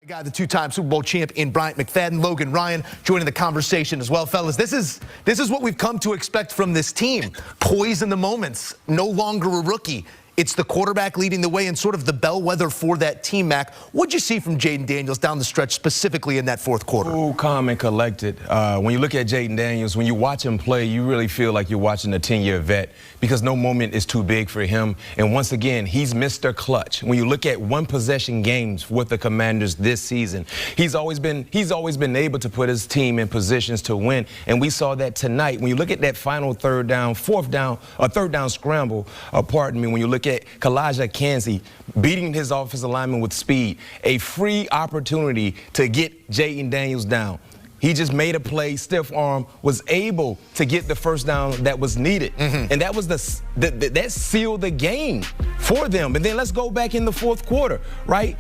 Guy, the two-time Super Bowl champion Bryant McFadden, Logan Ryan joining the conversation as well. Fellas, this is what we've come to expect from this team. Poise in the moments, no longer a rookie. It's the quarterback leading the way and sort of the bellwether for that team, Mac. What'd you see from Jayden Daniels down the stretch, specifically in that fourth quarter? Cool, calm, and collected. When you look at Jayden Daniels, when you watch him play, you really feel like you're watching a 10-year vet because no moment is too big for him. And once again, he's Mr. Clutch. When you look at one-possession games with the Commanders this season, he's always been able to put his team in positions to win. And we saw that tonight. When you look at that final third down scramble, when you look at Kalaja Kansi beating his offensive lineman with speed, a free opportunity to get Jayden Daniels down. He just made a play, stiff arm, was able to get the first down that was needed. And that was that sealed the game for them. And then let's go back in the fourth quarter, right?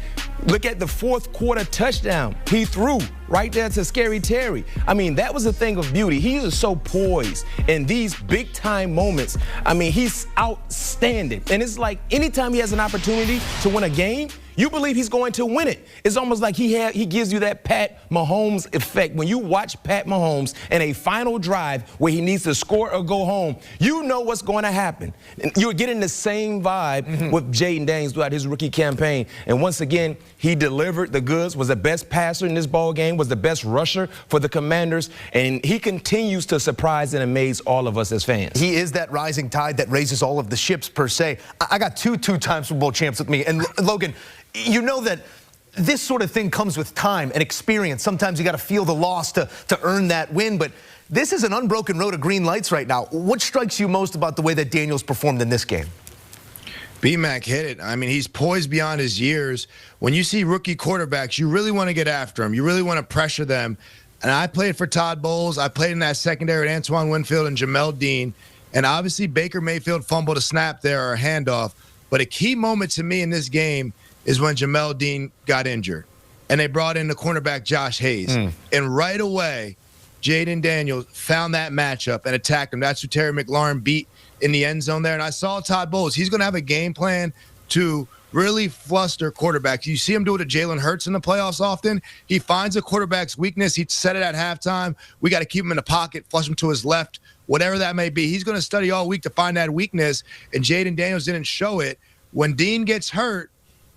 Look at the fourth quarter touchdown he threw right there to Scary Terry. I mean, that was a thing of beauty. He is so poised in these big-time moments. I mean, he's outstanding. And it's like anytime he has an opportunity to win a game, you believe he's going to win it. It's almost like he gives you that Pat Mahomes effect. When you watch Pat Mahomes in a final drive where he needs to score or go home, you know what's going to happen. You're getting the same vibe with Jayden Daniels throughout his rookie campaign. And once again, he delivered the goods, was the best passer in this ball game, was the best rusher for the Commanders, and he continues to surprise and amaze all of us as fans. He is that rising tide that raises all of the ships, per se. I got two-time Super Bowl champs with me. And Logan, you know that this sort of thing comes with time and experience. Sometimes you got to feel the loss to earn that win, but this is an unbroken road of green lights right now. What strikes you most about the way that Daniels performed in this game? B-Mac hit it. I mean, he's poised beyond his years. When you see rookie quarterbacks, you really want to get after them. You really want to pressure them. And I played for Todd Bowles. I played in that secondary with Antoine Winfield and Jamel Dean. And obviously, Baker Mayfield fumbled a snap there or a handoff. But a key moment to me in this game is when Jamel Dean got injured. And they brought in the cornerback Josh Hayes. And right away, Jayden Daniels found that matchup and attacked him. That's who Terry McLaurin beat in the end zone there. And I saw Todd Bowles. He's going to have a game plan to really fluster quarterbacks. You see him do it to Jalen Hurts in the playoffs often. He finds a quarterback's weakness. He said it at halftime. We got to keep him in the pocket, flush him to his left, whatever that may be. He's going to study all week to find that weakness, and Jayden Daniels didn't show it. When Dean gets hurt,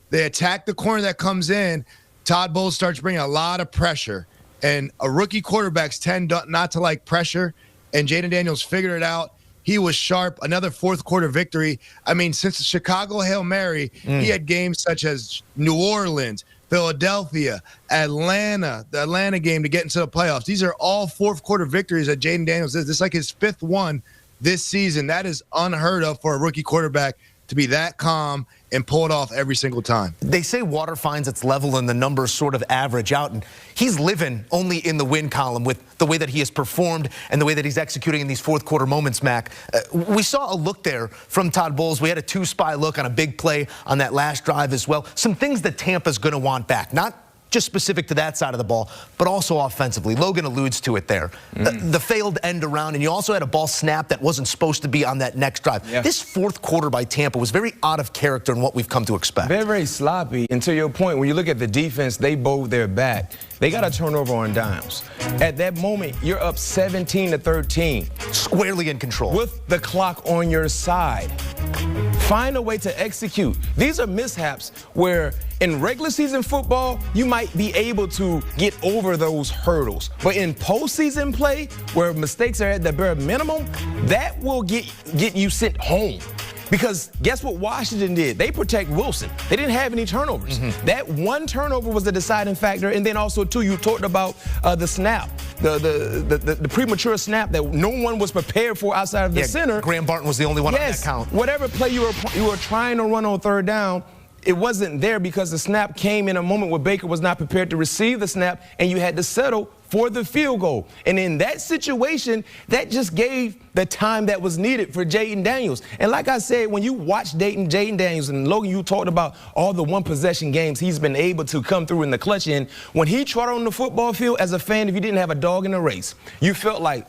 they attack the corner that comes in. Todd Bowles starts bringing a lot of pressure, and a rookie quarterbacks tend not to like pressure, and Jayden Daniels figured it out. He was sharp. Another fourth quarter victory. I mean, since the Chicago Hail Mary, he had games such as New Orleans, Philadelphia, Atlanta, the Atlanta game to get into the playoffs. These are all fourth quarter victories that Jayden Daniels is. This is like his fifth one this season. That is unheard of for a rookie quarterback to be that calm and pull it off every single time. They say water finds its level and the numbers sort of average out, and he's living only in the win column with the way that he has performed and the way that he's executing in these fourth quarter moments, Mac. We saw a look there from Todd Bowles. We had a two-spy look on a big play on that last drive as well. Some things that Tampa's going to want back, not just specific to that side of the ball, but also offensively. Logan alludes to it there. The failed end around, and you also had a ball snap that wasn't supposed to be on that next drive. This fourth quarter by Tampa was very out of character in what we've come to expect. Very, very sloppy. And to your point, when you look at the defense, they bowed their back. They got a turnover on downs. At that moment, you're up 17-13. Squarely in control. With the clock on your side. Find a way to execute. These are mishaps where in regular season football, you might be able to get over those hurdles. But in postseason play, where mistakes are at the bare minimum, that will get you sent home. Because guess what Washington did? They protect Wilson. They didn't have any turnovers. That one turnover was the deciding factor. And then also, too, you talked about the snap, the premature snap that no one was prepared for outside of the center. Graham Barton was the only one on that count. Whatever play you were trying to run on third down, it wasn't there because the snap came in a moment where Baker was not prepared to receive the snap, and you had to settle for the field goal. And in that situation, that just gave the time that was needed for Jayden Daniels. And like I said, when you watch Jayden Daniels, and Logan, you talked about all the one-possession games he's been able to come through in the clutch in, when he trotted on the football field, as a fan, if you didn't have a dog in the race, you felt like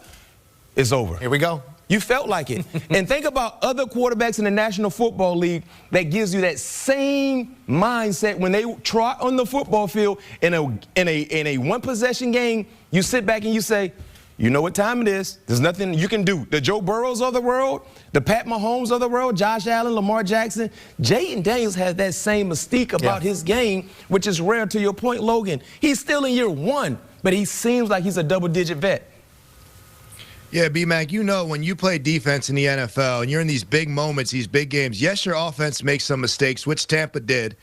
it's over. Here we go. You felt like it. And think about other quarterbacks in the National Football League that gives you that same mindset when they trot on the football field in a one-possession game. You sit back and you say, you know what time it is. There's nothing you can do. The Joe Burrows of the world, the Pat Mahomes of the world, Josh Allen, Lamar Jackson. Jayden Daniels has that same mystique about his game, which is rare. To your point, Logan. He's still in year 1, but he seems like he's a double-digit vet. Yeah, B-Mac, you know when you play defense in the NFL and you're in these big moments, these big games, yes, your offense makes some mistakes, which Tampa did.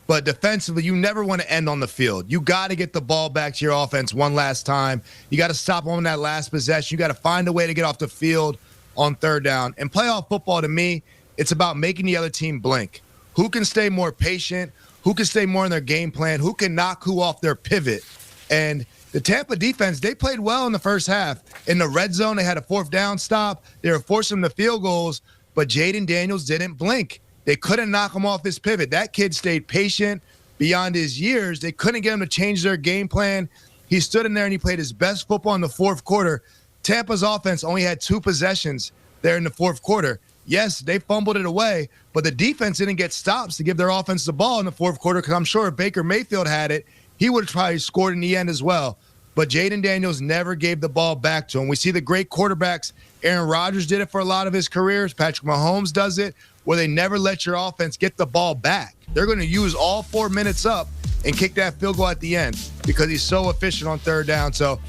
But defensively, you never want to end on the field. You got to get the ball back to your offense one last time. You got to stop on that last possession. You got to find a way to get off the field on third down. And playoff football, to me, it's about making the other team blink. Who can stay more patient? Who can stay more in their game plan? Who can knock who off their pivot? And the Tampa defense, they played well in the first half. In the red zone, they had a 4th down stop. They were forcing the field goals, but Jayden Daniels didn't blink. They couldn't knock him off his pivot. That kid stayed patient beyond his years. They couldn't get him to change their game plan. He stood in there and he played his best football in the 4th quarter. Tampa's offense only had 2 possessions there in the 4th quarter. Yes, they fumbled it away, but the defense didn't get stops to give their offense the ball in the 4th quarter because I'm sure if Baker Mayfield had it, he would have probably scored in the end as well. But Jayden Daniels never gave the ball back to him. We see the great quarterbacks. Aaron Rodgers did it for a lot of his careers. Patrick Mahomes does it, where they never let your offense get the ball back. They're going to use all 4 minutes up and kick that field goal at the end because he's so efficient on third down. So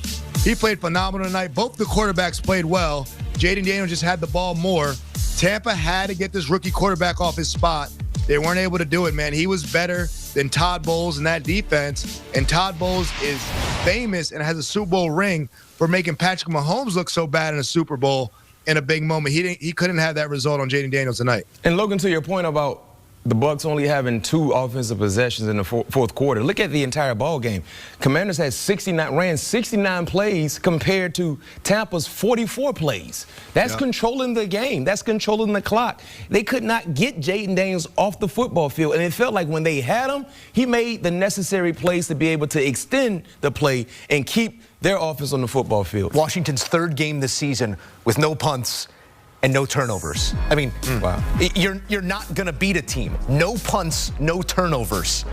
he played phenomenal tonight. Both the quarterbacks played well. Jayden Daniels just had the ball more. Tampa had to get this rookie quarterback off his spot. They weren't able to do it, man. He was better than Todd Bowles in that defense. And Todd Bowles is famous and has a Super Bowl ring for making Patrick Mahomes look so bad in a Super Bowl in a big moment. He couldn't have that result on Jayden Daniels tonight. And Logan, to your point about the Bucs only having 2 offensive possessions in the 4th quarter, look at the entire ball game. Commanders ran 69 plays compared to Tampa's 44 plays. That's controlling the game. That's controlling the clock. They could not get Jayden Daniels off the football field, and it felt like when they had him, he made the necessary plays to be able to extend the play and keep their offense on the football field. Washington's 3rd game this season with no punts and no turnovers. I mean, wow. You're not going to beat a team. No punts, no turnovers.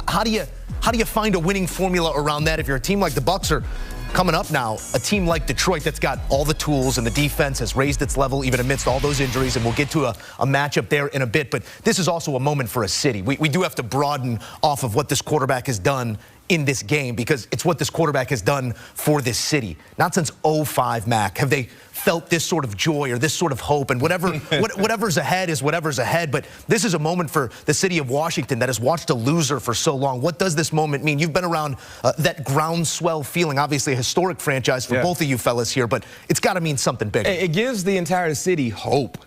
How do you find a winning formula around that if you're a team like the Bucs are coming up now, a team like Detroit that's got all the tools and the defense has raised its level even amidst all those injuries, and we'll get to a matchup there in a bit, but this is also a moment for a city. We do have to broaden off of what this quarterback has done in this game because it's what this quarterback has done for this city. Not since 05, Mac, have they felt this sort of joy or this sort of hope, and whatever's ahead is whatever's ahead, but this is a moment for the city of Washington that has watched a loser for so long. What does this moment mean? You've been around that groundswell feeling, obviously a historic franchise for both of you fellas here, but it's got to mean something bigger. It gives the entire city hope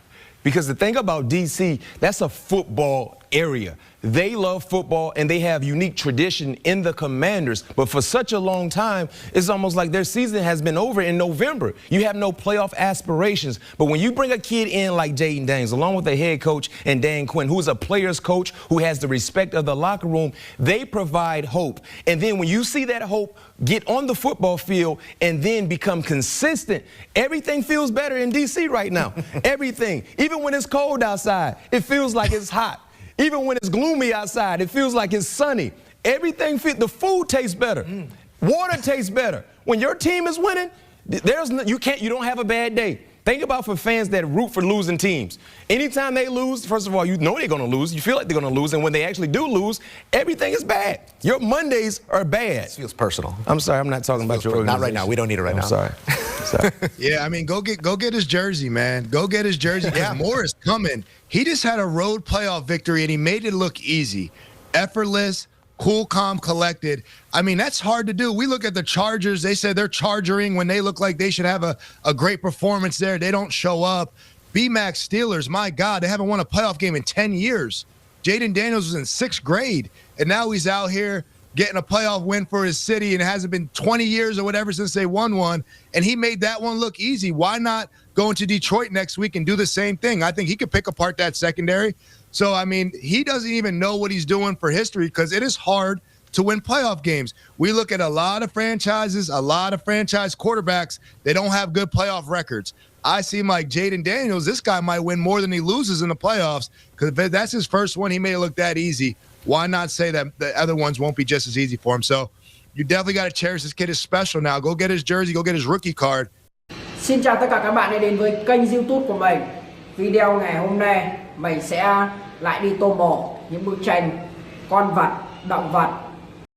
because the thing about D.C., that's a football area. They love football, and they have unique tradition in the Commanders. But for such a long time, it's almost like their season has been over in November. You have no playoff aspirations. But when you bring a kid in like Jayden Daniels, along with the head coach and Dan Quinn, who is a player's coach, who has the respect of the locker room, they provide hope. And then when you see that hope get on the football field and then become consistent, everything feels better in D.C. right now. Everything. Even when it's cold outside, it feels like it's hot. Even when it's gloomy outside, it feels like it's sunny. Everything the food tastes better. Water tastes better. When your team is winning, you don't have a bad day. Think about for fans that root for losing teams. Anytime they lose, first of all, you know they're going to lose. You feel like they're going to lose. And when they actually do lose, everything is bad. Your Mondays are bad. This feels personal. I'm sorry. I'm not talking about your organization. Not right now. We don't need it right now. I'm sorry. Yeah, I mean, go get his jersey, man. Go get his jersey because more is coming. He just had a road playoff victory, and he made it look easy. Effortless, cool, calm, collected. I mean, that's hard to do. We look at the Chargers. They said they're chargering when they look like they should have a great performance there. They don't show up. B-Mac Steelers, my God, they haven't won a playoff game in 10 years. Jayden Daniels was in 6th grade, and now he's out here getting a playoff win for his city, and it hasn't been 20 years or whatever since they won one, and he made that one look easy. Why not go into Detroit next week and do the same thing? I think he could pick apart that secondary. So, I mean, he doesn't even know what he's doing for history because it is hard to win playoff games. We look at a lot of franchises, a lot of franchise quarterbacks. They don't have good playoff records. I seem like Jayden Daniels, this guy might win more than he loses in the playoffs, because if that's his first one, he made it look that easy. Why not say that the other ones won't be just as easy for him? So you definitely got to cherish this kid is special now. Go get his jersey, go get his rookie card. Xin chào tất cả các bạn đã đến với kênh YouTube của mình. Video ngày hôm nay mình sẽ lại đi tô mổ những bức tranh con vật, động vật